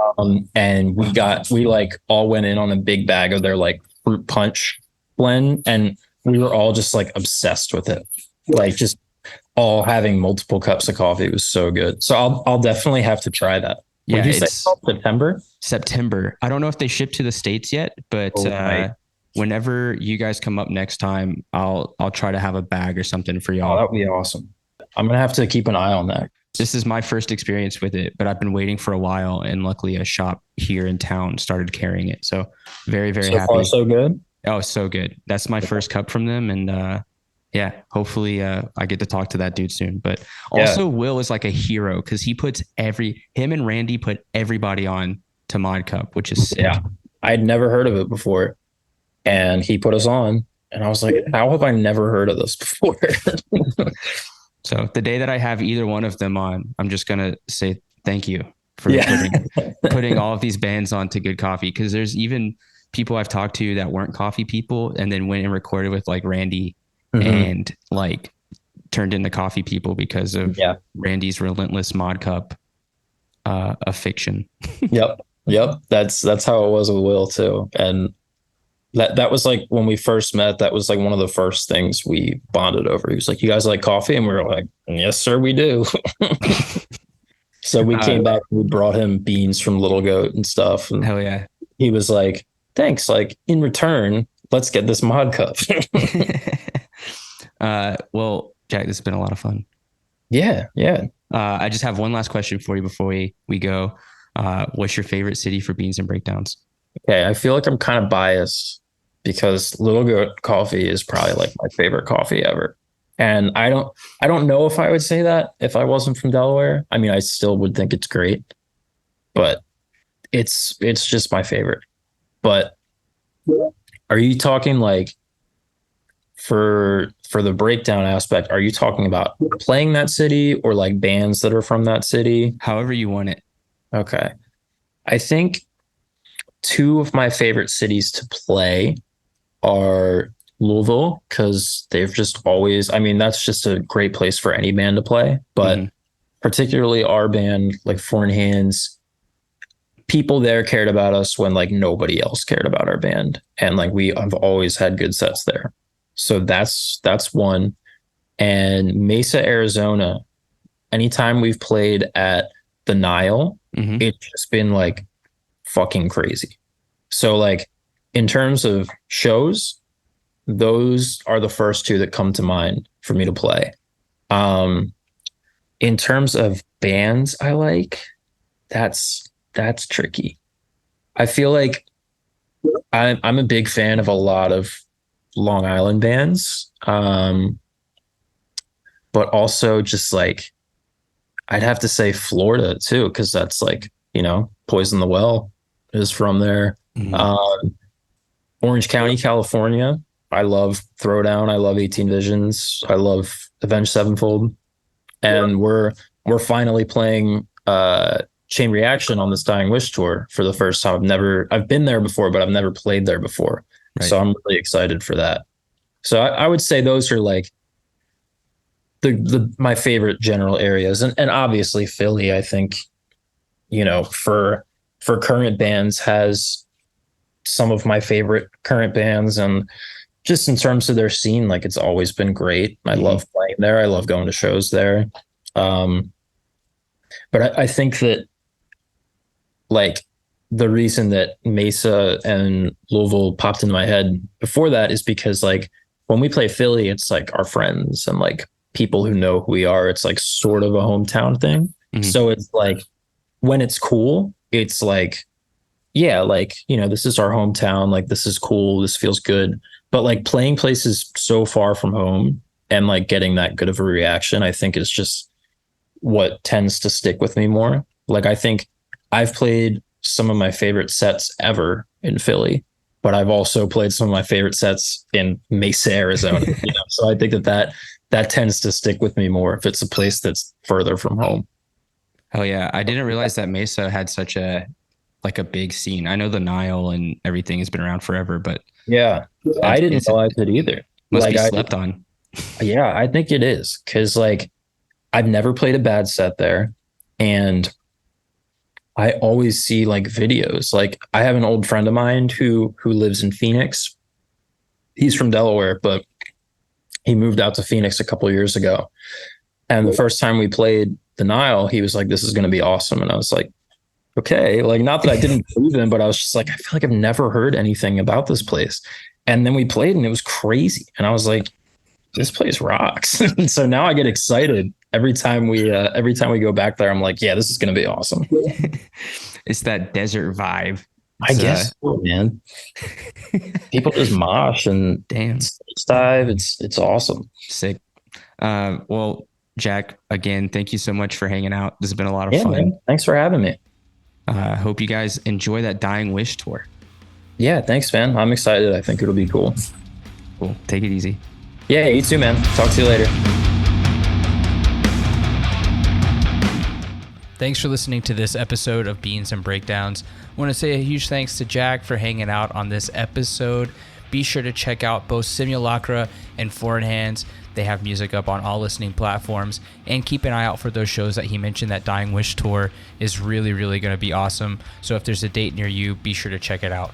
And we like all went in on a big bag of their like fruit punch blend, and we were all just like obsessed with it. Like just all having multiple cups of coffee. It was so good. So I'll definitely have to try that. Yeah, Did you say September? I don't know if they ship to the States yet, but whenever you guys come up next time, I'll try to have a bag or something for y'all. Oh, that would be awesome. I'm going to have to keep an eye on that. This is my first experience with it, but I've been waiting for a while, and luckily a shop here in town started carrying it. So very, very happy. So far, so good? Oh, so good. That's my first cup from them. And yeah, hopefully I get to talk to that dude soon. But also Will is like a hero because he puts him and Randy put everybody on to Mod Cup, which is sick. Yeah. I'd never heard of it before. And he put us on. And I was like, how have I never heard of this before? So the day that I have either one of them on, I'm just gonna say thank you for putting all of these bands onto Good Coffee, because there's even people I've talked to that weren't coffee people and then went and recorded with like Randy and like turned into coffee people because of Randy's relentless mod cup fiction. Yep. That's how it was with Will too. And that was like when we first met, that was like one of the first things we bonded over. He was like, "You guys like coffee?" And we were like, "Yes, sir, we do." So we came back, we brought him beans from Little Goat and stuff. And hell yeah. He was like, "Thanks. Like in return, let's get this mod cup." Well, Jack, this has been a lot of fun. Yeah. I just have one last question for you before we go. What's your favorite city for beans and breakdowns? Okay, I feel like I'm kind of biased because Little Goat coffee is probably like my favorite coffee ever. And I don't know if I would say that if I wasn't from Delaware. I mean, I still would think it's great, but it's just my favorite. But are you talking like for the breakdown aspect, are you talking about playing that city or like bands that are from that city? However you want it. Okay. I think two of my favorite cities to play are Louisville, because they've just always, I mean, that's just a great place for any band to play, but particularly our band, like Foreign Hands, people there cared about us when like nobody else cared about our band. And like I've always had good sets there. So that's one. And Mesa, Arizona, anytime we've played at the Nile, it's just been like fucking crazy. So like in terms of shows, those are the first two that come to mind for me to play. In terms of bands I like, that's tricky. I feel like I'm a big fan of a lot of Long Island bands, but also just like I'd have to say Florida too, because that's like, Poison the Well is from there. Orange County, California, I love Throwdown. I love 18 Visions. I love Avenged Sevenfold. And we're finally playing Chain Reaction on this Dying Wish tour for the first time. I've been there before, but I've never played there before. Right. So I'm really excited for that. So I would say those are like my favorite general areas. And obviously Philly, I think, for current bands has some of my favorite current bands, and just in terms of their scene, like it's always been great. I love playing there. I love going to shows there. But I think that like the reason that Mesa and Louisville popped into my head before that is because like when we play Philly, it's like our friends and like people who know who we are. It's like sort of a hometown thing. So it's like when it's cool, it's like, yeah, like, this is our hometown. Like, this is cool. This feels good. But like playing places so far from home and like getting that good of a reaction, I think is just what tends to stick with me more. Like, I think I've played some of my favorite sets ever in Philly, but I've also played some of my favorite sets in Mesa, Arizona. So I think that tends to stick with me more if it's a place that's further from home. Hell yeah. I didn't realize that Mesa had such a big scene. I know the Nile and everything has been around forever, but yeah, I didn't realize it either. Must be slept on. Yeah, I think it is. Cause like I've never played a bad set there. And I always see like videos. Like I have an old friend of mine who lives in Phoenix. He's from Delaware, but he moved out to Phoenix a couple of years ago. And the first time we played the Nile, he was like, "This is going to be awesome." And I was like, okay, like not that I didn't believe him, but I was just like, I feel like I've never heard anything about this place. And then we played and it was crazy. And I was like, this place rocks. And so now I get excited every time we go back there. I'm like, yeah, this is going to be awesome. It's that desert vibe. I guess so, man. People just mosh and dive. It's awesome. Sick. Well, Jack, again, thank you so much for hanging out. This has been a lot of fun. Man. Thanks for having me. Hope you guys enjoy that Dying Wish tour. Yeah, thanks, man. I'm excited. I think it'll be cool. Cool. Take it easy. Yeah, you too, man. Talk to you later. Thanks for listening to this episode of Beans and Breakdowns. I want to say a huge thanks to Jack for hanging out on this episode. Be sure to check out both Simulakra and Foreign Hands. They have music up on all listening platforms. And keep an eye out for those shows that he mentioned. That Dying Wish tour is really, really going to be awesome. So if there's a date near you, be sure to check it out.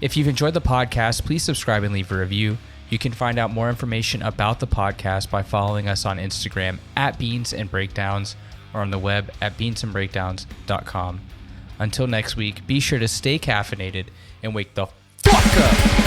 If you've enjoyed the podcast, please subscribe and leave a review. You can find out more information about the podcast by following us on Instagram at Beans and Breakdowns, or on the web at beansandbreakdowns.com. Until next week, be sure to stay caffeinated and wake the fuck up.